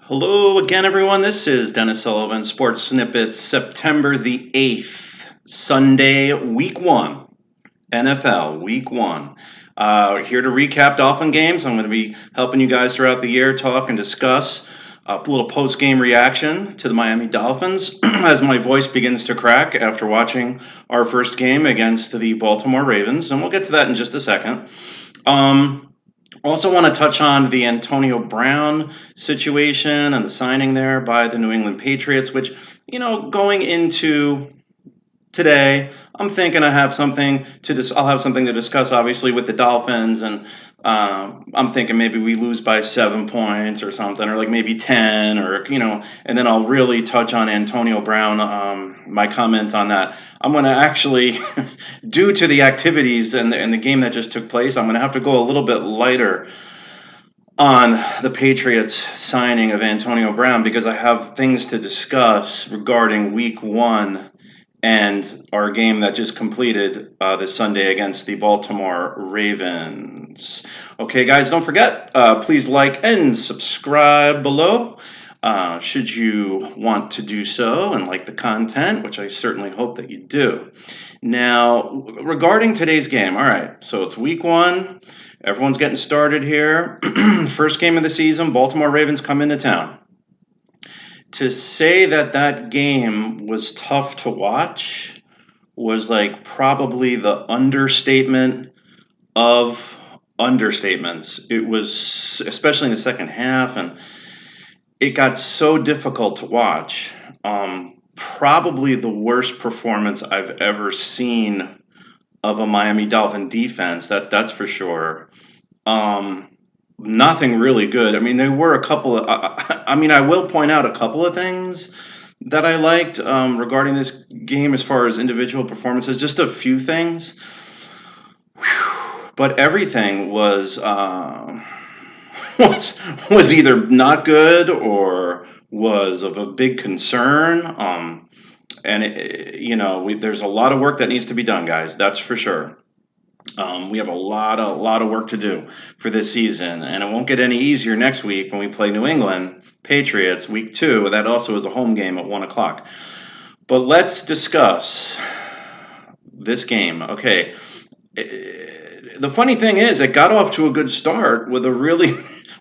Hello again, everyone. This is Dennis Sullivan, Sports Snippets, September the 8th, Sunday, Week 1, NFL, Week 1. Here to recap Dolphin games. I'm going to be helping you guys throughout the year talk and discuss a little post-game reaction to the Miami Dolphins as my voice begins to crack after watching our first game against the Baltimore Ravens, and we'll get to that in just a second. Also want to touch on the Antonio Brown situation and the signing there by the New England Patriots, which, going into today, I'm thinking I'll have something to discuss, obviously, with the Dolphins, and I'm thinking maybe we lose by 7 points or something, or like maybe 10, or and then I'll really touch on Antonio Brown, my comments on that. I'm going to actually, due to the activities and the game that just took place, I'm going to have to go a little bit lighter on the Patriots signing of Antonio Brown because I have things to discuss regarding Week 1 and our game that just completed this Sunday against the Baltimore Ravens. Okay, guys, don't forget, please like and subscribe below should you want to do so and like the content, which I certainly hope that you do. Now, regarding today's game, all right, so it's Week 1. Everyone's getting started here. First game of the season, Baltimore Ravens come into town. To say that game was tough to watch was like probably the understatement of understatements. It was, especially in the second half, and it got so difficult to watch. Probably the worst performance I've ever seen of a Miami Dolphin defense, that's for sure. Nothing really good. I mean, there were a couple of, I will point out a couple of things that I liked regarding this game as far as individual performances, just a few things. Whew. But everything was either not good or was of a big concern. And there's a lot of work that needs to be done, guys. That's for sure. We have a lot of work to do for this season, and it won't get any easier next week when we play New England Patriots Week 2. That also is a home game at 1 o'clock. But let's discuss this game. Okay. The funny thing is, it got off to a good start with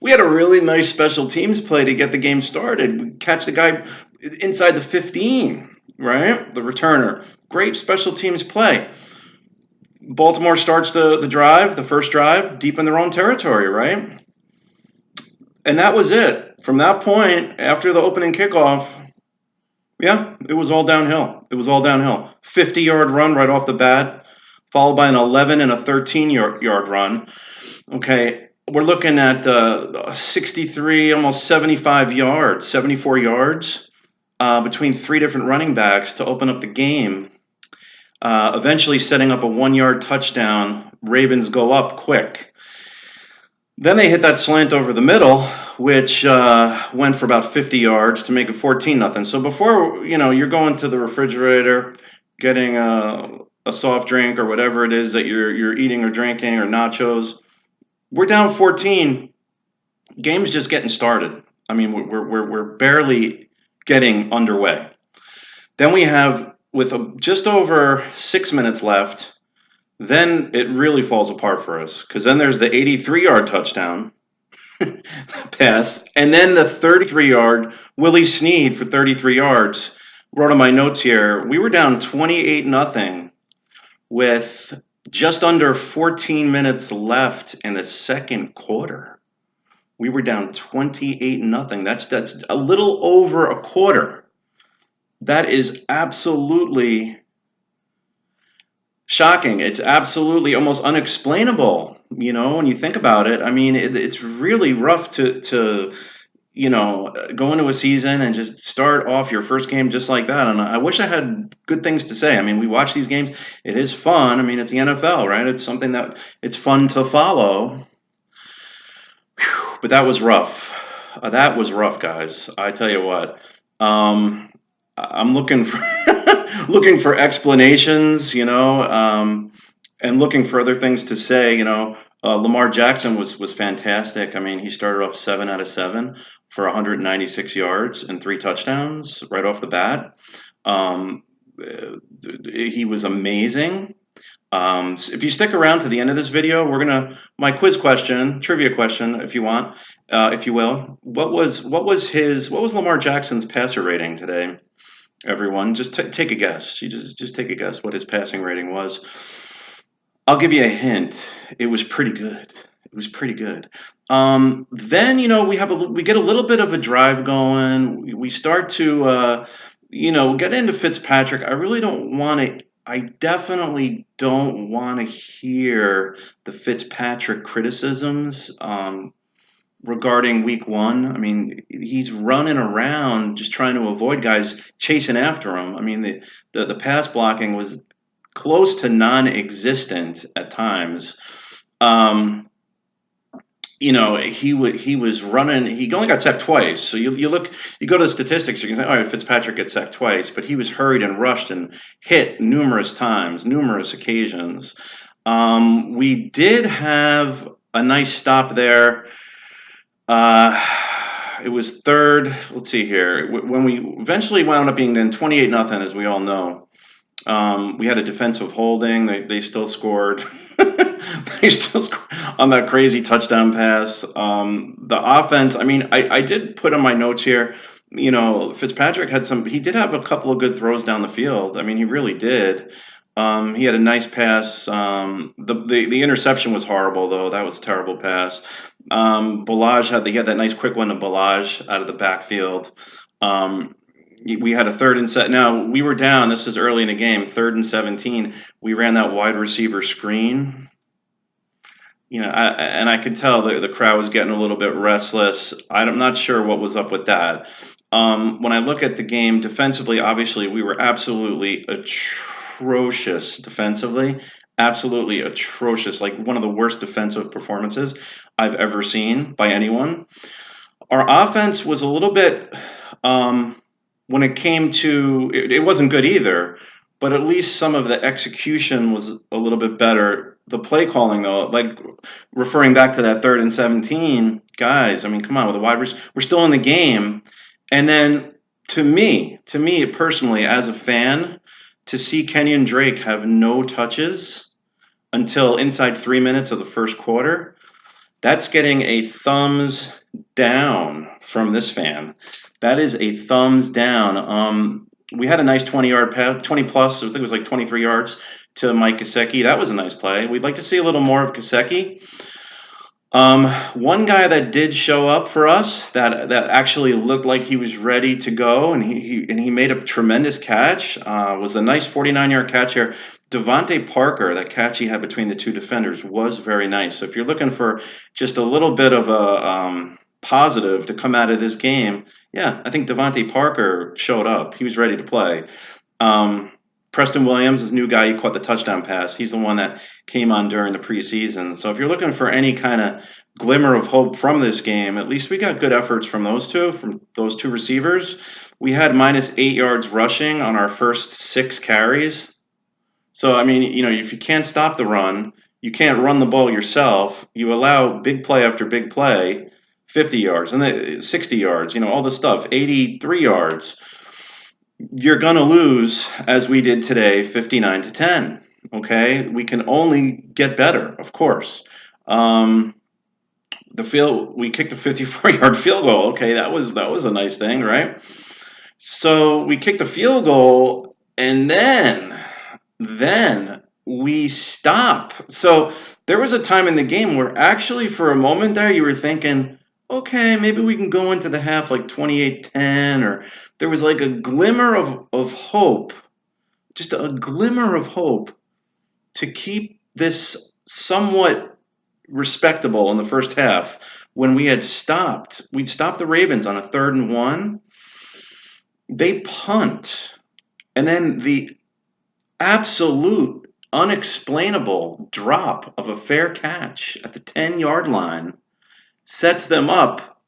we had a really nice special teams play to get the game started. We catch the guy inside the 15, right? The returner. Great special teams play. Baltimore starts the first drive, deep in their own territory, right? And that was it. From that point, after the opening kickoff, yeah, it was all downhill. 50-yard run right off the bat, followed by an 11 and a 13-yard run. Okay, we're looking at 63, almost 75 yards, 74 yards between three different running backs to open up the game. Eventually setting up a 1-yard touchdown. Ravens go up quick. Then they hit that slant over the middle, which went for about 50 yards to make it 14-0. So before, you're going to the refrigerator, getting a soft drink or whatever it is that you're eating or drinking or nachos, we're down 14. Game's just getting started. I mean, we're barely getting underway. Then we have, with just over 6 minutes left, then it really falls apart for us because then there's the 83-yard touchdown pass, and then the 33-yard Willie Snead for 33 yards. Wrote on my notes here, we were down 28-0 with just under 14 minutes left in the second quarter. We were down 28-0. That's a little over a quarter. That is absolutely shocking. It's absolutely almost unexplainable, when you think about it. I mean, it's really rough to go into a season and just start off your first game just like that. And I wish I had good things to say. I mean, we watch these games. It is fun. I mean, it's the NFL, right? It's something that it's fun to follow. Whew, but that was rough. That was rough, guys. I tell you what. I'm looking for explanations, and looking for other things to say, Lamar Jackson was fantastic. I mean, he started off 7 out of 7 for 196 yards and 3 touchdowns right off the bat. Um, he was amazing. If you stick around to the end of this video, we're gonna my quiz question, trivia question, if you want, if you will. What was Lamar Jackson's passer rating today? Everyone, just take a guess. You just take a guess what his passing rating was. I'll give you a hint. It was pretty good. It was pretty good. Then we get a little bit of a drive going. We start to get into Fitzpatrick. I really don't want to. I definitely don't want to hear the Fitzpatrick criticisms regarding week one. I mean, he's running around just trying to avoid guys chasing after him. I mean, the pass blocking was close to non-existent at times. He was running. He only got sacked twice. So you go to the statistics. You can say, all right, Fitzpatrick gets sacked twice, but he was hurried and rushed and hit numerous times, numerous occasions. We did have a nice stop there. It was third. Let's see here. When we eventually wound up being then 28-0, as we all know. We had a defensive holding. They still scored. They still scored on that crazy touchdown pass. The offense. I mean, I did put on my notes here. Fitzpatrick had some. He did have a couple of good throws down the field. I mean, he really did. He had a nice pass. The interception was horrible though. That was a terrible pass. He had that nice quick one to Balaj out of the backfield. We had a third and set. Now we were down. This is early in the game. 3rd and 17. We ran that wide receiver screen. I could tell the crowd was getting a little bit restless. I'm not sure what was up with that. When I look at the game defensively, obviously we were absolutely atrocious defensively. Absolutely atrocious. Like one of the worst defensive performances I've ever seen by anyone. Our offense was a little bit. When it came to it wasn't good either, but at least some of the execution was a little bit better. The play calling though, like referring back to that 3rd and 17, guys, I mean, come on, with the wide receivers, we're still in the game. And then to me personally as a fan, to see Kenyon Drake have no touches until inside 3 minutes of the first quarter, that's getting a thumbs down from this fan. That is a thumbs down. We had a nice 20-yard pass, 20 plus. I think it was like 23 yards to Mike Gesicki. That was a nice play. We'd like to see a little more of Gesicki. One guy that did show up for us that actually looked like he was ready to go, and he made a tremendous catch. Was a nice 49-yard catch here. Devontae Parker, that catch he had between the two defenders was very nice. So if you're looking for just a little bit of a positive to come out of this game, yeah, I think Devontae Parker showed up. He was ready to play. Preston Williams, this new guy, he caught the touchdown pass. He's the one that came on during the preseason. So if you're looking for any kind of glimmer of hope from this game, at least we got good efforts from those two receivers. We had -8 yards rushing on our first 6 carries. So, I mean, if you can't stop the run, you can't run the ball yourself, you allow big play after big play, 50 yards, and then 60 yards, all this stuff, 83 yards. You're going to lose, as we did today, 59-10. Okay? We can only get better, of course. We kicked a 54-yard field goal. Okay, that was a nice thing, right? So we kicked the field goal, and then we stop. So there was a time in the game where actually for a moment there you were thinking, okay, maybe we can go into the half like 28-10, or there was like a glimmer of hope, just a glimmer of hope to keep this somewhat respectable in the first half when we'd stopped the Ravens on a 3rd and 1. They punt, and then the absolute unexplainable drop of a fair catch at the 10-yard line sets them up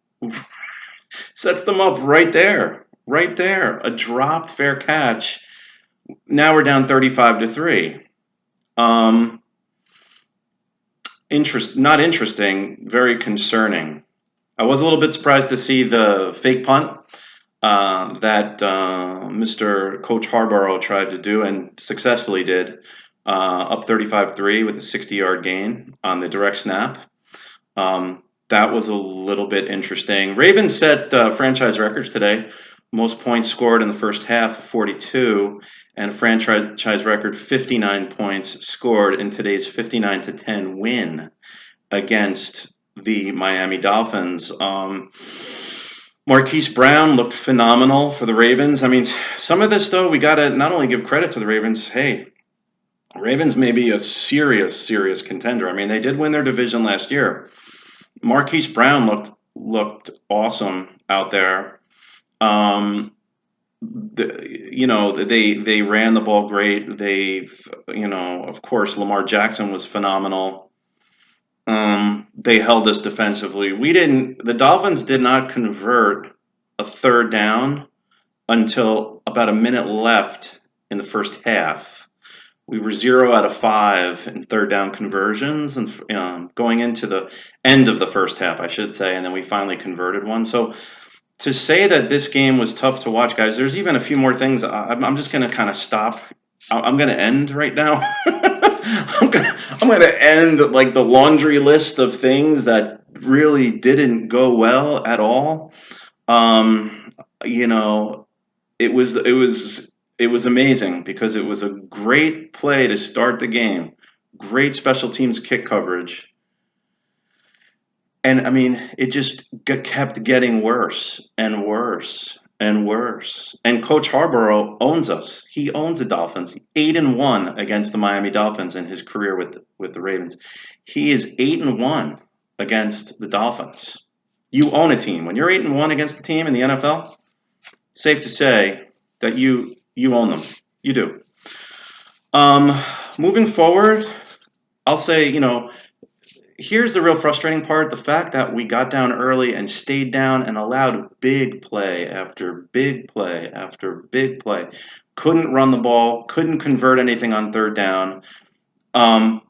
right there, a dropped fair catch. Now we're down 35-3. not interesting, very concerning. I was a little bit surprised to see the fake punt that Mr. Coach Harborough tried to do and successfully did, up 35-3 with a 60-yard gain on the direct snap. That was a little bit interesting. Ravens set franchise records today. Most points scored in the first half, 42, and a franchise record 59 points scored in today's 59-10 win against the Miami Dolphins. Marquis Brown looked phenomenal for the Ravens. I mean, some of this, though, we got to not only give credit to the Ravens. Hey, Ravens may be a serious contender. I mean, they did win their division last year. Marquise Brown looked awesome out there. They ran the ball great. Of course, Lamar Jackson was phenomenal. They held us defensively. The Dolphins did not convert a third down until about a minute left in the first half. We were 0 out of 5 in third down conversions, and going into the end of the first half, I should say, and then we finally converted one. So to say that this game was tough to watch, guys, there's even a few more things. I'm just going to kind of stop. I'm going to end right now. I'm going to end like the laundry list of things that really didn't go well at all. You know, it was amazing because it was a great play to start the game. Great special teams kick coverage. And I mean, it just kept getting worse and worse and worse. And Coach Harborough owns us. He owns the Dolphins. 8-1 against the Miami Dolphins in his career with the Ravens. He is 8-1 against the Dolphins. You own a team. When you're 8-1 against the team in the NFL, safe to say that you own them. You do. Moving forward, I'll say, here's the real frustrating part. The fact that we got down early and stayed down and allowed big play after big play after big play. Couldn't run the ball, couldn't convert anything on third down. A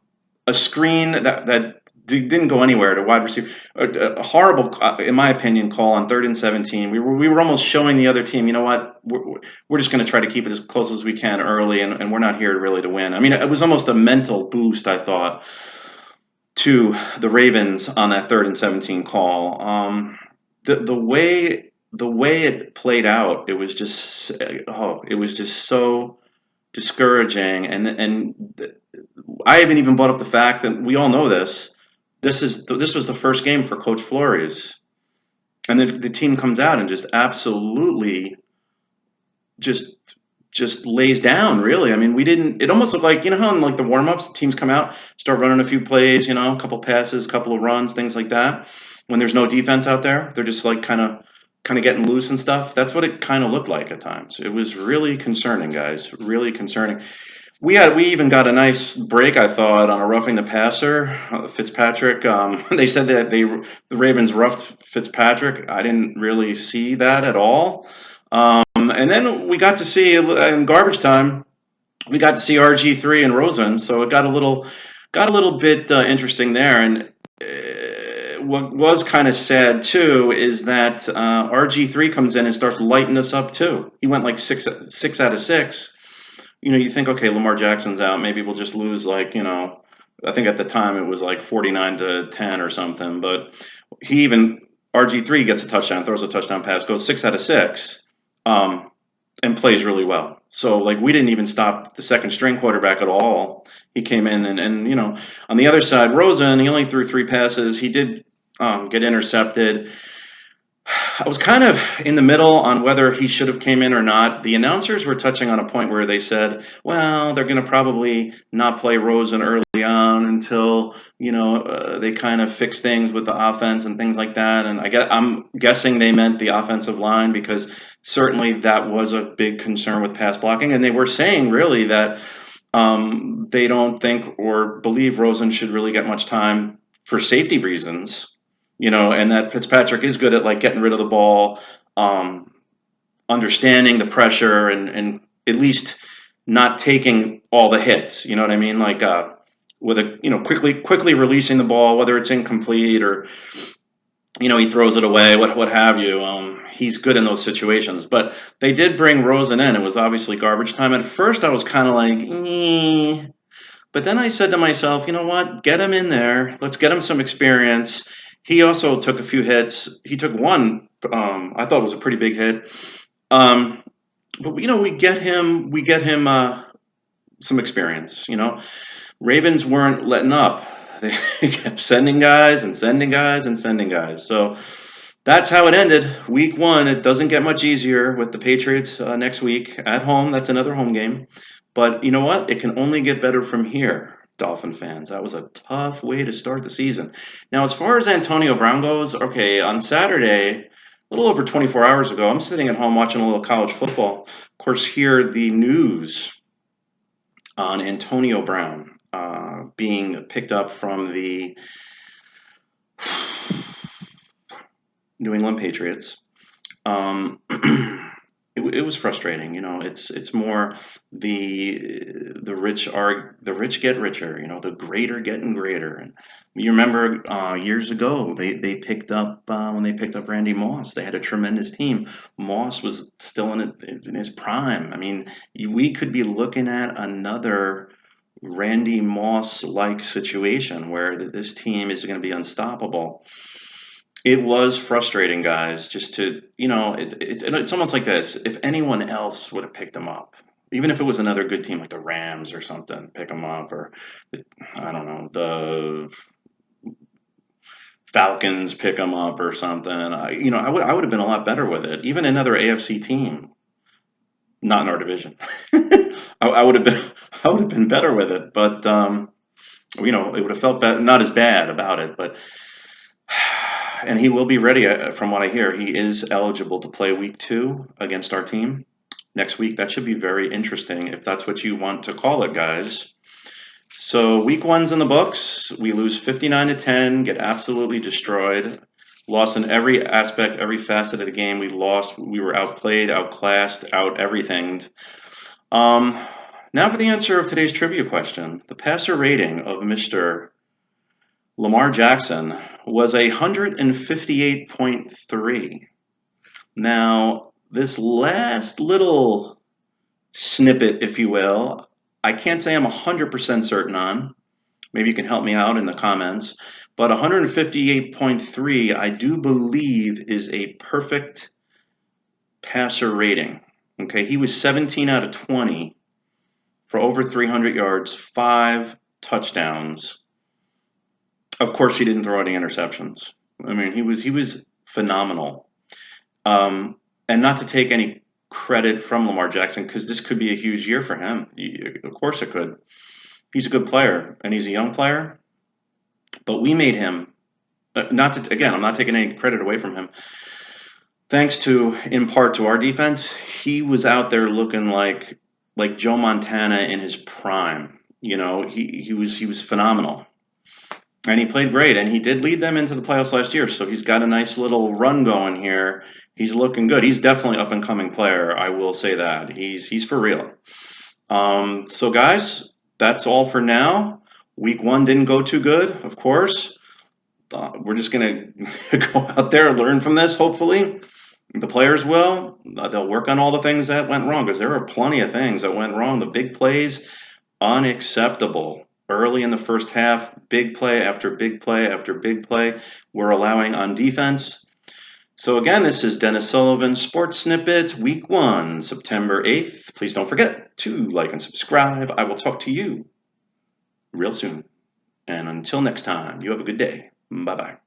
screen that didn't go anywhere to wide receiver. A horrible, in my opinion, call on 3rd and 17. We were almost showing the other team, you know what, we're just going to try to keep it as close as we can early, and we're not here really to win. I mean, it was almost a mental boost, I thought, to the Ravens on that 3rd and 17 call. The way it played out, it was just so discouraging, and I haven't even brought up the fact that we all know this. This was the first game for Coach Flores, and the team comes out and just absolutely just lays down. Really, I mean, we didn't. It almost looked like, how in like the warm-ups, teams come out, start running a few plays, a couple passes, a couple of runs, things like that. When there's no defense out there, they're just like kind of getting loose and stuff. That's what it kind of looked like at times. It was really concerning, guys. Really concerning. We even got a nice break, I thought, on a roughing the passer, Fitzpatrick. They said that the Ravens roughed Fitzpatrick. I didn't really see that at all. And then we got to see in garbage time, we got to see RG3 and Rosen. So it got a little bit interesting there. And what was kind of sad too is that RG3 comes in and starts lighting us up too. He went like six out of 6. You think, okay, Lamar Jackson's out. Maybe we'll just lose I think at the time it was like 49-10 or something. But RG3 gets a touchdown, throws a touchdown pass, goes 6 out of 6, and plays really well. So we didn't even stop the second string quarterback at all. He came in and on the other side, Rosen, he only threw 3 passes. He did get intercepted. I was kind of in the middle on whether he should have came in or not. The announcers were touching on a point where they said, well, they're going to probably not play Rosen early on until, they kind of fix things with the offense and things like that. And I'm guessing they meant the offensive line, because certainly that was a big concern with pass blocking. And they were saying really that they don't think or believe Rosen should really get much time for safety reasons. And that Fitzpatrick is good at getting rid of the ball, understanding the pressure, and at least not taking all the hits. You know what I mean? with a quickly releasing the ball, whether it's incomplete or he throws it away, what have you. He's good in those situations. But they did bring Rosen in. It was obviously garbage time. At first, I was kind of like, but then I said to myself, you know what? Get him in there. Let's get him some experience. He also took a few hits. He took one. I thought it was a pretty big hit. But we get him. Some experience. Ravens weren't letting up. They kept sending guys and sending guys and sending guys. So that's how it ended. Week 1, it doesn't get much easier with the Patriots next week at home. That's another home game. But you know what? It can only get better from here, Dolphin fans. That was a tough way to start the season. Now, as far as Antonio Brown goes, okay, on Saturday, a little over 24 hours ago, I'm sitting at home watching a little college football. Of course, hear the news on Antonio Brown being picked up from the New England Patriots. It was frustrating. It's more the rich get richer. The greater getting greater. And you remember years ago they picked up when they picked up Randy Moss. They had a tremendous team. Moss was still in his prime. I mean, we could be looking at another Randy Moss-like situation where this team is going to be unstoppable. It was frustrating, guys, just to, it's almost like this. If anyone else would have picked him up, even if it was another good team like the Rams or something, pick him up, or, I don't know, the Falcons pick him up or something, I would have been a lot better with it. Even another AFC team, not in our division. I would have been better with it, but, it would have felt not as bad about it, but. And he will be ready, from what I hear. He is eligible to play week 2 against our team next week. That should be very interesting, if that's what you want to call it, guys. So week 1's in the books. We lose 59-10, get absolutely destroyed. Lost in every aspect, every facet of the game. We lost. We were outplayed, outclassed, out everythinged. Now for the answer of today's trivia question. The passer rating of Mr. Lamar Jackson was 158.3. Now, this last little snippet, if you will, I can't say I'm 100% certain on. Maybe you can help me out in the comments. But 158.3, I do believe, is a perfect passer rating. Okay, he was 17 out of 20 for over 300 yards, 5 touchdowns. Of course, he didn't throw any interceptions. I mean, he was phenomenal. And not to take any credit from Lamar Jackson, because this could be a huge year for him. Of course it could. He's a good player, and he's a young player. But we made him, I'm not taking any credit away from him. Thanks to, in part, to our defense, he was out there looking like Joe Montana in his prime. He was phenomenal. And he played great, and he did lead them into the playoffs last year, so he's got a nice little run going here. He's looking good. He's definitely an up-and-coming player, I will say that. He's for real. So, guys, that's all for now. Week 1 didn't go too good, of course. We're just going to go out there and learn from this, hopefully. The players will. They'll work on all the things that went wrong, because there were plenty of things that went wrong. The big plays, unacceptable. Early in the first half, big play after big play after big play we're allowing on defense. So again, this is Dennis Sullivan, Sports Snippet, Week 1, September 8th. Please don't forget to like and subscribe. I will talk to you real soon. And until next time, you have a good day. Bye-bye.